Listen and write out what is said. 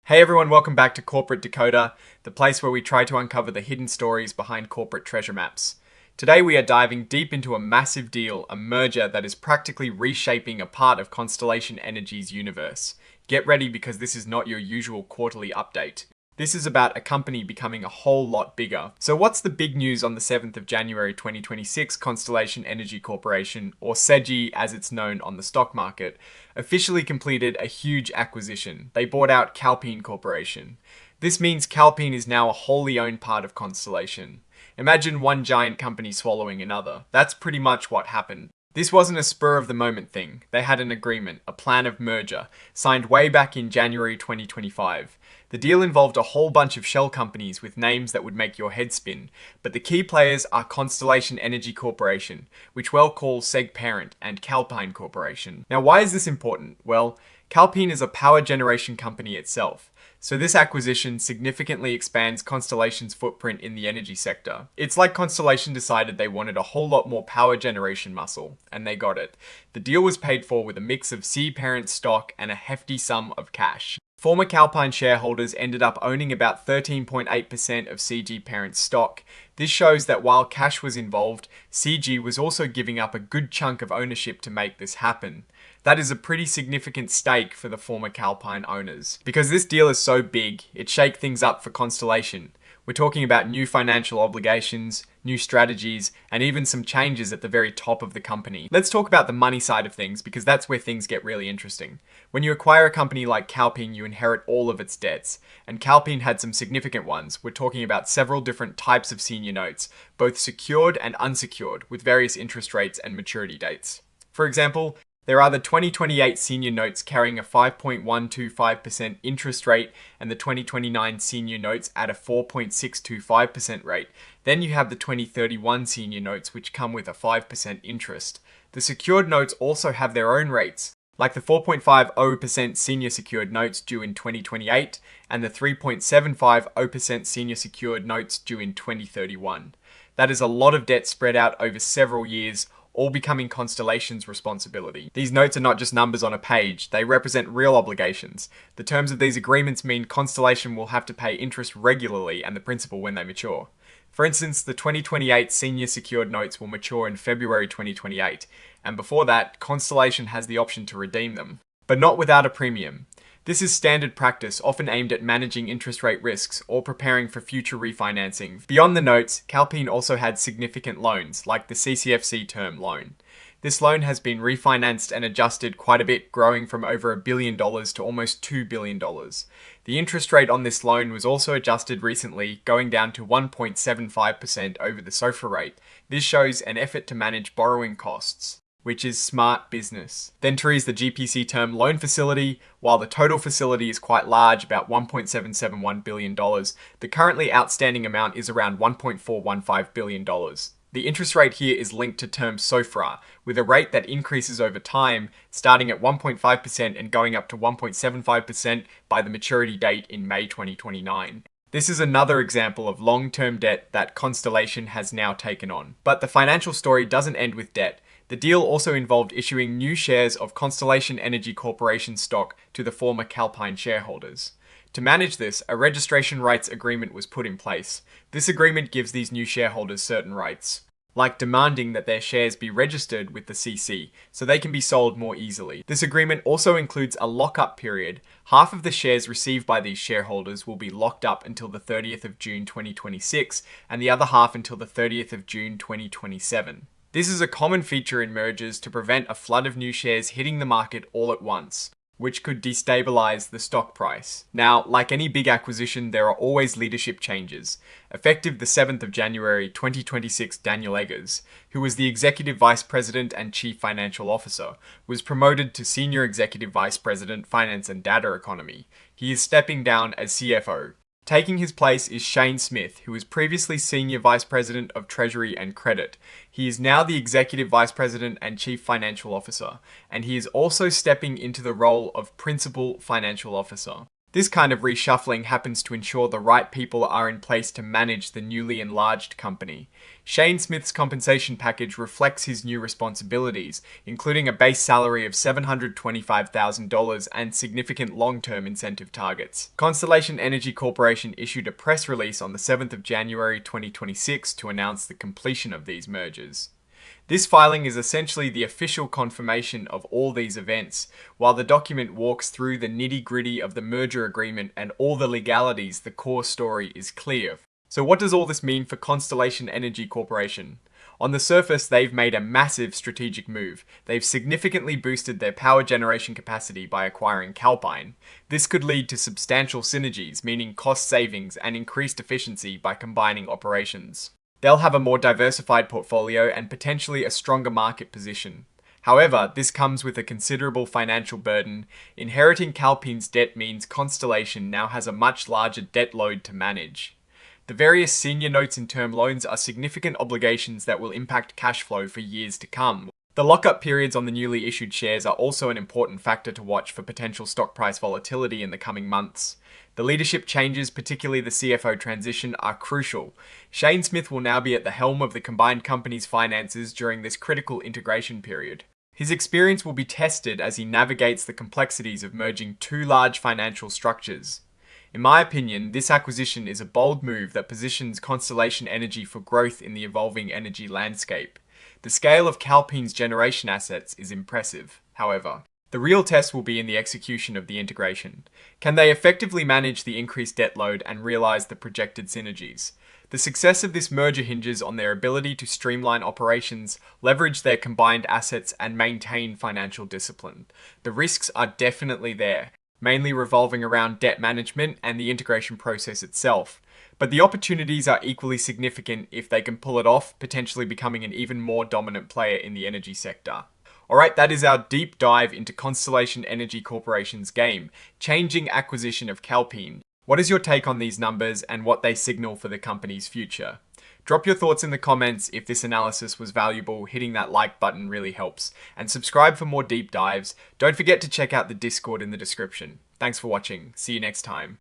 Hey everyone, welcome back to Corporate Decoder, the place where we try to uncover the hidden stories behind corporate treasure maps. Today we are diving deep into a massive deal, a merger that is practically reshaping a part of Constellation Energy's universe. Get ready because this is not your usual quarterly update. This is about a company becoming a whole lot bigger. So what's the big news on the 7th of January 2026? Constellation Energy Corporation, or CEGI as it's known on the stock market, officially completed a huge acquisition. They bought out Calpine Corporation. This means Calpine is now a wholly owned part of Constellation. Imagine one giant company swallowing another. That's pretty much what happened. This wasn't a spur-of-the-moment thing. They had an agreement, a plan of merger, signed way back in January 2025. The deal involved a whole bunch of shell companies with names that would make your head spin, but the key players are Constellation Energy Corporation, which we'll call SEG Parent, and Calpine Corporation. Now why is this important? Well, Calpine is a power generation company itself. So this acquisition significantly expands Constellation's footprint in the energy sector. It's like Constellation decided they wanted a whole lot more power generation muscle, and they got it. The deal was paid for with a mix of CE Parent stock and a hefty sum of cash. Former Calpine shareholders ended up owning about 13.8% of CG Parent's stock. This shows that while cash was involved, CG was also giving up a good chunk of ownership to make this happen. That is a pretty significant stake for the former Calpine owners. Because this deal is so big, it shakes things up for Constellation. We're talking about new financial obligations, new strategies, and even some changes at the very top of the company. Let's talk about the money side of things because that's where things get really interesting. When you acquire a company like Calpine, you inherit all of its debts, and Calpine had some significant ones. We're talking about several different types of senior notes, both secured and unsecured, with various interest rates and maturity dates. For example, there are the 2028 senior notes carrying a 5.125% interest rate and the 2029 senior notes at a 4.625% rate. Then you have the 2031 senior notes which come with a 5% interest. The secured notes also have their own rates, like the 4.50% senior secured notes due in 2028 and the 3.750% senior secured notes due in 2031. That is a lot of debt spread out over several years, all becoming Constellation's responsibility. These notes are not just numbers on a page, they represent real obligations. The terms of these agreements mean Constellation will have to pay interest regularly and the principal when they mature. For instance, the 2028 senior secured notes will mature in February 2028, and before that, Constellation has the option to redeem them. But not without a premium. This is standard practice, often aimed at managing interest rate risks or preparing for future refinancing. Beyond the notes, Calpine also had significant loans, like the CCFC term loan. This loan has been refinanced and adjusted quite a bit, growing from over $1 billion to almost $2 billion. The interest rate on this loan was also adjusted recently, going down to 1.75% over the SOFR rate. This shows an effort to manage borrowing costs, which is smart business. Then is the GPC term loan facility. While the total facility is quite large, about $1.771 billion, the currently outstanding amount is around $1.415 billion. The interest rate here is linked to term SOFR, with a rate that increases over time, starting at 1.5% and going up to 1.75% by the maturity date in May 2029. This is another example of long-term debt that Constellation has now taken on. But the financial story doesn't end with debt. The deal also involved issuing new shares of Constellation Energy Corporation stock to the former Calpine shareholders. To manage this, a registration rights agreement was put in place. This agreement gives these new shareholders certain rights, like demanding that their shares be registered with the CC so they can be sold more easily. This agreement also includes a lock-up period. Half of the shares received by these shareholders will be locked up until the 30th of June 2026 and the other half until the 30th of June 2027. This is a common feature in mergers to prevent a flood of new shares hitting the market all at once, which could destabilize the stock price. Now, like any big acquisition, there are always leadership changes. Effective the 7th of January 2026, Daniel Eggers, who was the Executive Vice President and Chief Financial Officer, was promoted to Senior Executive Vice President, Finance and Data Economy. He is stepping down as CFO. Taking his place is Shane Smith, who was previously Senior Vice President of Treasury and Credit. He is now the Executive Vice President and Chief Financial Officer, and he is also stepping into the role of Principal Financial Officer. This kind of reshuffling happens to ensure the right people are in place to manage the newly enlarged company. Shane Smith's compensation package reflects his new responsibilities, including a base salary of $725,000 and significant long-term incentive targets. Constellation Energy Corporation issued a press release on the 7th of January 2026 to announce the completion of these mergers. This filing is essentially the official confirmation of all these events, while the document walks through the nitty-gritty of the merger agreement and all the legalities. The core story is clear. So what does all this mean for Constellation Energy Corporation? On the surface, they've made a massive strategic move. They've significantly boosted their power generation capacity by acquiring Calpine. This could lead to substantial synergies, meaning cost savings and increased efficiency by combining operations. They'll have a more diversified portfolio and potentially a stronger market position. However, this comes with a considerable financial burden. Inheriting Calpine's debt means Constellation now has a much larger debt load to manage. The various senior notes and term loans are significant obligations that will impact cash flow for years to come. The lockup periods on the newly issued shares are also an important factor to watch for potential stock price volatility in the coming months. The leadership changes, particularly the CFO transition, are crucial. Shane Smith will now be at the helm of the combined company's finances during this critical integration period. His experience will be tested as he navigates the complexities of merging two large financial structures. In my opinion, this acquisition is a bold move that positions Constellation Energy for growth in the evolving energy landscape. The scale of Calpine's generation assets is impressive, however. The real test will be in the execution of the integration. Can they effectively manage the increased debt load and realize the projected synergies? The success of this merger hinges on their ability to streamline operations, leverage their combined assets, and maintain financial discipline. The risks are definitely there, mainly revolving around debt management and the integration process itself. But the opportunities are equally significant if they can pull it off, potentially becoming an even more dominant player in the energy sector. Alright, that is our deep dive into Constellation Energy Corporation's game, changing acquisition of Calpine. What is your take on these numbers and what they signal for the company's future? Drop your thoughts in the comments. If this analysis was valuable, hitting that like button really helps. And subscribe for more deep dives. Don't forget to check out the Discord in the description. Thanks for watching. See you next time.